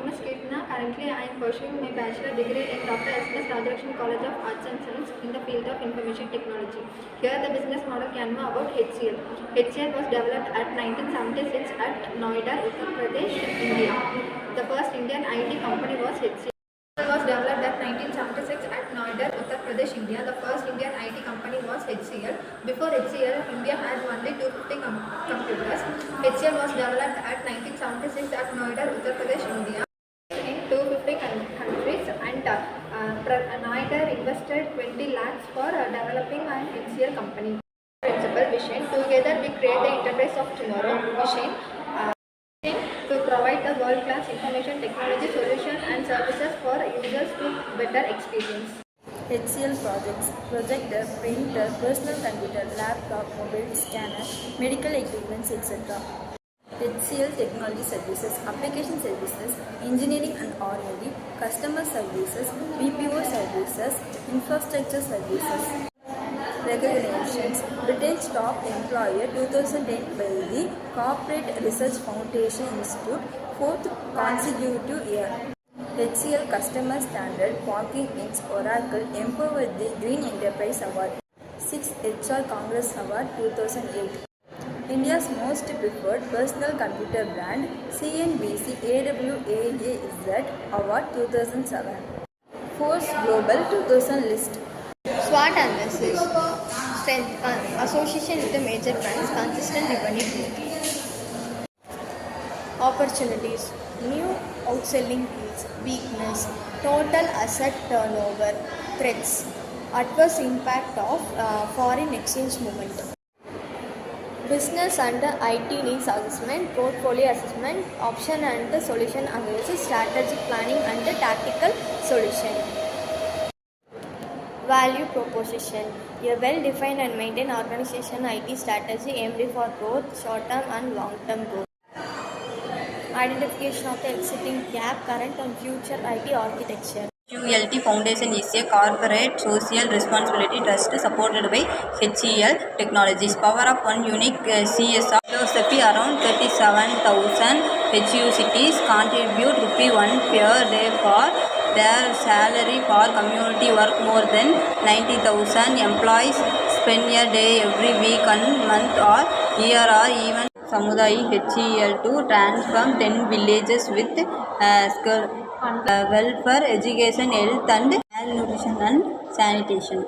name is Kirtana. Currently, I am pursuing my bachelor degree in Dr. S.S. Rajarakshmi College of Arts and Science in the field of information technology. Here, the business model can know about HCL. HCL was developed at 1976 at Noida, Uttar Pradesh, India. The first Indian IT company was HCL. It was developed at 1976 at Noida, Uttar Pradesh, India. The first Indian IT company was HCL. Before HCL, India had only 250 computers. HCL was developed at 1976 at Noida, Uttar Pradesh, India. In 250 countries, and Noida invested 20 lakhs for developing an HCL company. Principal vision: together we create the enterprise of tomorrow. Vision: to provide the world-class information technology solution and services for users to better experience. HCL projects: projector, printer, personal computer, laptop, mobile scanner, medical equipments, etc. HCL Technology Services: application services, engineering and R&D, customer services, BPO services, infrastructure services. Recognitions: Britain's top employer 2010 by the Corporate Research Foundation Institute, 4th consecutive year. HCL Customer Standard Parking Inc. Oracle empowered the Green Enterprise Award. 6th HR Congress Award 2008. India's most preferred personal computer brand, CNBC AWAAZ Award 2007. Forbes Global 2000 list. SWOT analysis: strength, association with the major brands, consistent revenue growth. Opportunities: new outselling deals. Weakness: total asset turnover. Threats: adverse impact of foreign exchange movement. Business and IT needs assessment, portfolio assessment, option and solution analysis, strategic planning and tactical solution. Value proposition: a well-defined and maintained organization IT strategy aimed for both short-term and long-term growth. Identification of the existing gap, current and future IT architecture. QLT Foundation is a corporate social responsibility trust supported by HCL Technologies. Power of one unique CSR philosophy: around 37,000 HUCTs contribute ₹1 per day for their salary for community work. More than 90,000 employees spend a day every week and month or year or even Samudai HCL to transform 10 villages with welfare, education, health and malnutrition and sanitation.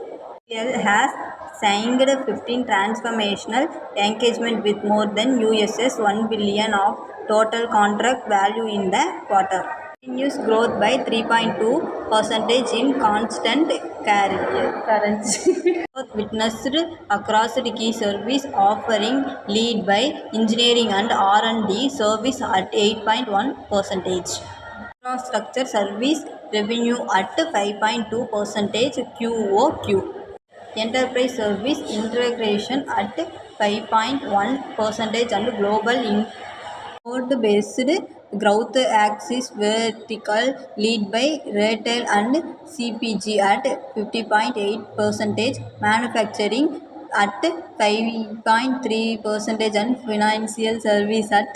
HCL has signed 15 transformational engagements with more than $1 billion of total contract value in the quarter. Continuous growth by 3.2% in constant currency. Growth witnessed across the key service offering, led by engineering and R&D service at 8.1%. Infrastructure service revenue at 5.2% QoQ. Enterprise service integration at 5.1% and global import-based growth axis vertical, led by retail and CPG at 50.8%, manufacturing at 5.3% and financial service at